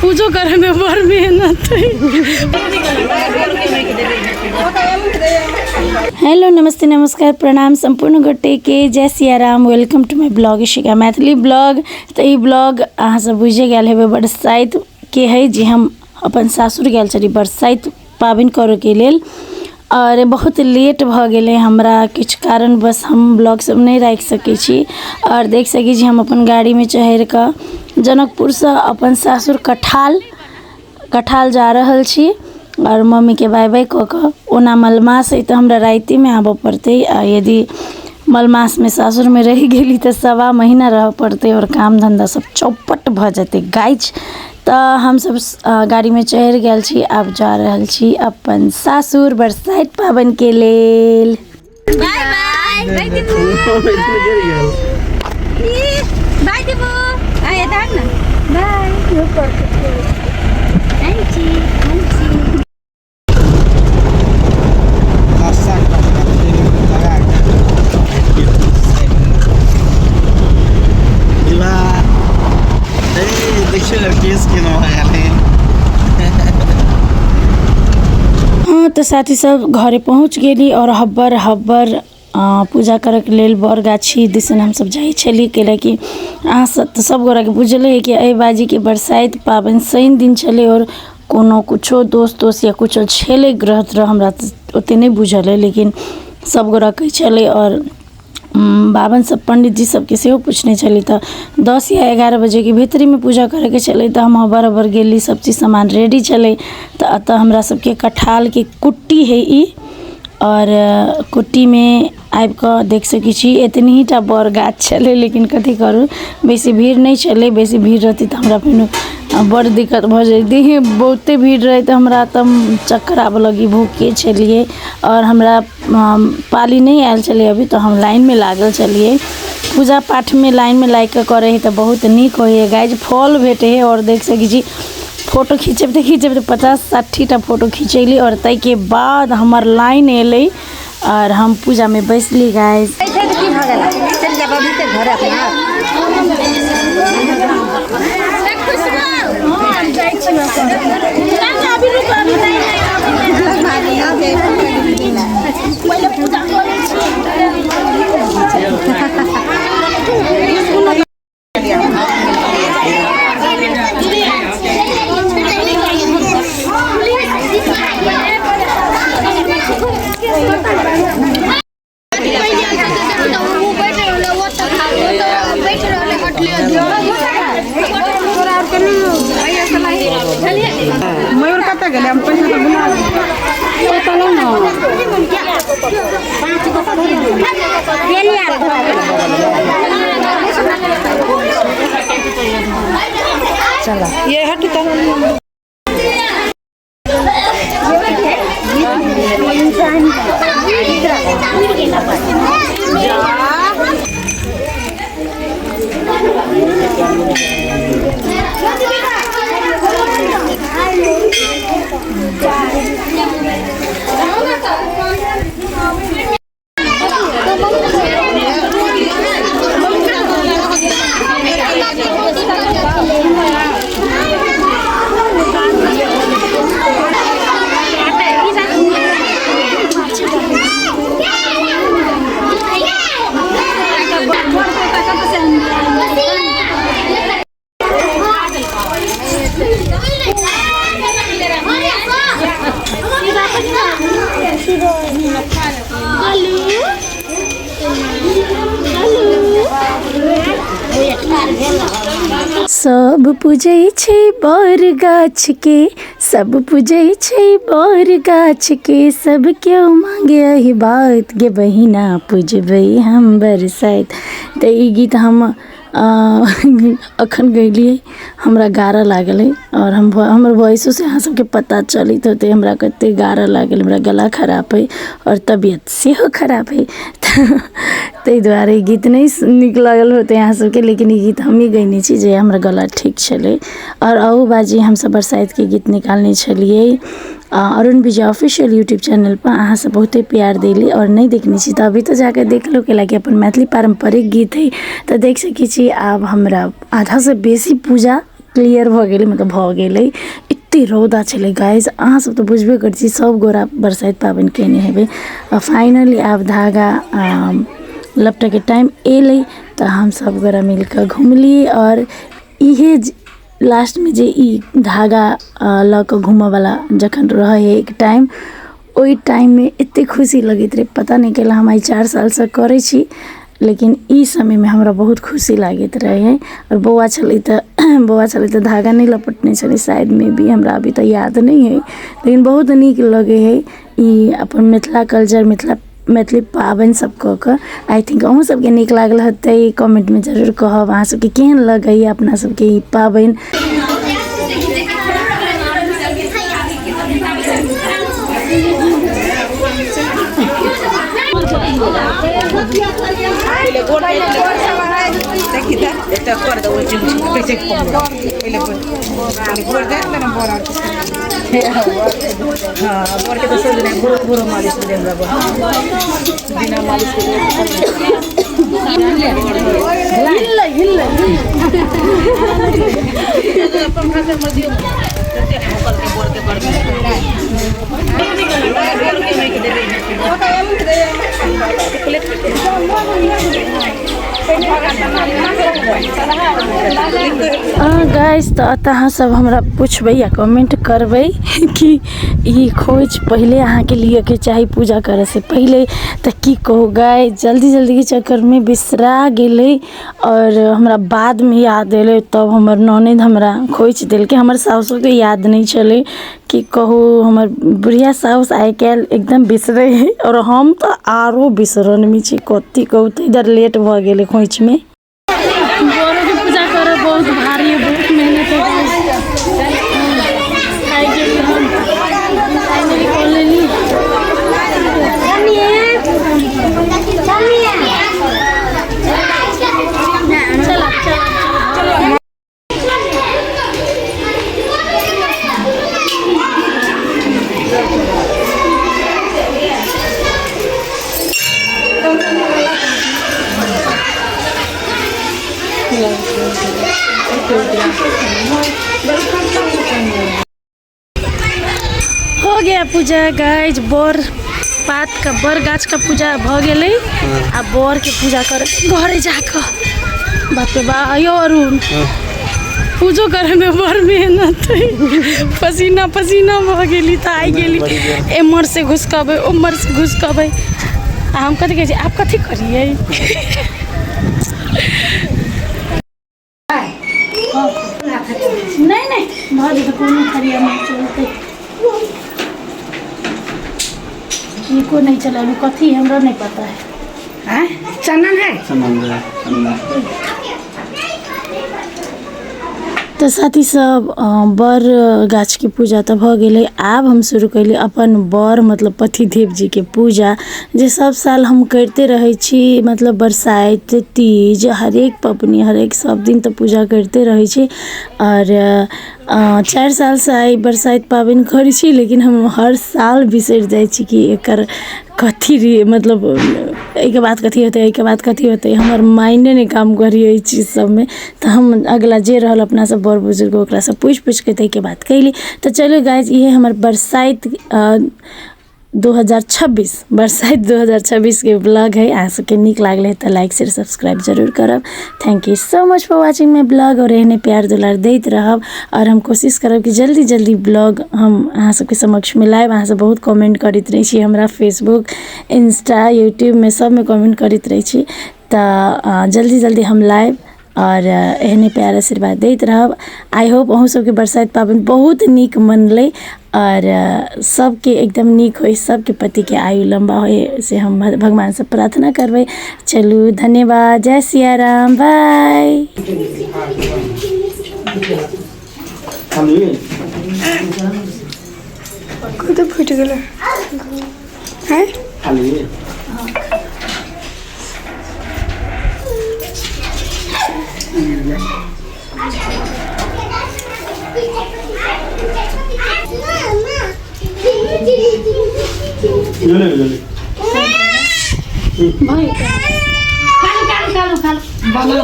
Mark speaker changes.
Speaker 1: पूजो करे में बड़ मेहनत है। हेलो नमस्ते नमस्कार प्रणाम संपूर्ण गोटे के जय Siya Ram. Welcome to my blog शिका मैथिली ब्लॉग। तो ये ब्लॉग अहाँ सब बुझे गए हेबे बरसाइत के है जी। हम अपन सासुर गए चली बरसाइत पाबनि करे के लेल और बहुत लेट भ गए हमरा किछ कारण बस हम ब्लॉग सब नहीं राख सकै छी। और देख सकी छी हम अपन गाड़ी में चढ़ के जनकपुर से अपन सासुर कठाल जा रहल छी और मम्मी के बाय बाय क के। ओना मलमास है तो हमरा राति में आबे पड़ते। यदि मलमास में सासुर में रह गेली तो 1.25 महीना रह पड़ते और काम धंधा सब चौपट भ जाते गाइज। तो हम सब गाड़ी में चढ़ गए छी। अब जा रहल छी अपन सासुर बरसाइत पाबन के लेल। बाय बाय बाय दीबू बाय दीबू आए दान ना बाय ऊपर आंटी हाँ तो साथी सब घरे पहुँच गेली और हब्बर पूजा करे के लेल बर गाछी दिसन हम सब जाई छली। कैलाकि अहाँ सब गोरा के बुझले है कि एहि बाजी के बरसाइत पाबनि शनि दिन चले और कोनो कुछो दोस्त या कुछो छले ग्रहत रह हमरा ओते नहीं बुझल है, लेकिन सब गोरा कह चले। और बाबन सब पंडित जी सबके से पूछने चली तो 10 या 11 बजे के भीतरी में पूजा करे के चले। तो हम हबर गेली सब चीज़ सामान रेडी चले। तो अतः हमरा सबके कठाल के कुट्टी है ई और कुट्टी में आबि के देख सकी छी इतनी ही टा बर गाछ चले। लेकिन कथी करूँ बेसी भीड़ नहीं चले। बेसी भीड़ रहती तो हमरा फिर बड़ दिक्कत भ जाती। बहुते भीड़ रहे तो हमरा तब चक्कर आब लगी भूखे चलिए। और हमरा पाली नहीं आयल चले अभी तो हम लाइन में लागल चलिए। पूजा पाठ में लाइन में लाग के करे है तो बहुत निक होइए गाइज। फल भेटे है और देख सकी छी फोटो खींचब तो 50-60 टा फोटो खींचली। और तई के बाद हमार लाइन एले और हम पूजा में बैसली गाइज।
Speaker 2: मयूर कत गए हम पैसा तो बुला चला ये हट तो सब पूजै छै बर गाछ के, सब पूजै छै बर गाछ के, सब क्यों मांगे एहि बात गे बहिना पूजबै हम बरसाइत। तो ई गीत हम अखन गैलिए हमरा गारा लागल है और हमर वॉइसो से अहाँ सबके पता चलित होते हमरा कते गारा लागल। हमरा गला खराब है और तबियत सेहो खराब है ताहि दुआरे गीत नहीं निक लागल होते अहाँ सबके, लेकिन ई गीत हम ही गैने छी जे हमरा गला ठीक छले। और अहू बाजी हम सब बरसाइत के गीत निकालने छलिए
Speaker 1: अरुण विजय ऑफिशियल यूट्यूब चैनल पर अहाँ सब बहुते प्यार देली और नहीं देखनी छी तो अभी तो जाकर देख लो के लागे अपन मैथिली पारंपरिक गीत है तो देख सकी छी। आब हमरा आधा से बेसी पूजा क्लियर भ गेलै, मतलब भ गेलै। एते रौदा छलै गाइज, अहाँ सब तो बुझबे करै छी, सब गोरा बरसाइत पाबनि केने हेबै। फाइनली आब धागा लपटे के टाइम एलै तो हम सब गोरा मिलकर घुमली और इहे लास्ट में जे ई धागा ल के घूमऽ वाला जखन रहे है एक टाइम, ओई टाइम में एते खुशी लगैत रहे, पता नहीं केला। हम आई 4 साल से करै छी, लेकिन ई समय में हमरा बहुत खुशी लागैत रहे है। और बौआ छलै त धागा नहीं लपटने छलै शायद में भी, हमरा अभी तो याद नहीं है, लेकिन बहुत नीक लगे है ई अपन मिथिला कल्चर, मैथिली पाबनि सब कऽ कऽ। आई थिंक अहूँ सबके नीक लागल हेतै, कमेंट में जरूर कहब अहाँ सबके केहन लगैए अपना सबके ई पाबनि। गाइस तो अतः सब हमरा पूछबै या कमेंट करबै कि ई खोज पहले अहाँ के लिए के चाही पूजा करे से पहले, तो की कहू गाइस, जल्दी के चक्कर में बिसरा गेलै और हमरा बाद में याद एलै। तब हमर ननद हमरा खोज देलकै, हमर सासो के याद नहीं चले कि कहू। हमर बुढ़िया साउस आइ काल्हि एकदम बिसरे है और हम तो आरो बिसरन में छी, कथी कहू। तो इधर लेट भ गेलै खोज में। गोरो के पूजा करे बहुत भारी है, बहुत मेहनत है। खाई के हम फाइनली कर लेली। हो गया पूजा गाइज, बर गाछ का पूजा भ गेलै। आ बर के पूजा कर घरे जाकर बाप रे बा यो अरुण पूजो करे में बड़ मेहनत है, पसीना भ गेली त आई गेली। एमर से घुसकबै उमर से घुसकबै, हम कथी कहै छी आप कथी करिए। नहीं भाभी तो कोनो खरिया में चलते को नहीं चला, कथी हमरा नहीं पता है। चनन है तो साथी सब बर गाछ के पूजा तो भ गेलै। आब हम शुरू कैली अपन बर मतलब पतिदेव जी के पूजा, जे सब साल हम करते रहे छी। मतलब बरसाइत तीज हरेक पबनी हरेक सब दिन तो पूजा करते रहे छी। और 4 साल से आई बरसाइत पाबनि करै छी, लेकिन हम हर साल बिसरि जाइ छी कि एकर कथी मतलब एहिके बाद कथी होतै, एहिके बाद कथी होतै। हमर माइंडे नहीं काम करी एहि चीज सब में। तो हम अगला जे रहल अपना सब बड़ बुजुर्ग ओकरा से पूछ के तै के बात कैली। तो चलो गाइज, ये हमर बरसाइत 2026 बरसाइत 2026 के ब्लॉग है। अहाँ सबके नीक लागले तो लाइक शेयर सब्सक्राइब जरूर करब। Thank you so much for watching my blog. और एहने प्यार दुलार दैत रहब और हम कोशिश करब कि जल्दी ब्लॉग हम अहाँ सबके समक्ष में लाइव। अहाँ सब बहुत कमेंट करते रही छी हमरा फेसबुक इंस्टा यूट्यूब में सब में कमेंट करते रही छी। तो जल्दी हम लाइव और एहने प्यार आशीर्वाद दैत रहब। आई होप अहूँ सबके बरसाइत पाबनि बहुत नीक मनलै और सबके एकदम नीक होय, सबके पति के आयु लंबा होय से हम भगवान से प्रार्थना करबै। चलू धन्यवाद, जय सिया राम, बाय।
Speaker 3: कत फुट गेल है
Speaker 4: जले जले
Speaker 1: कालू कालू कालू कालू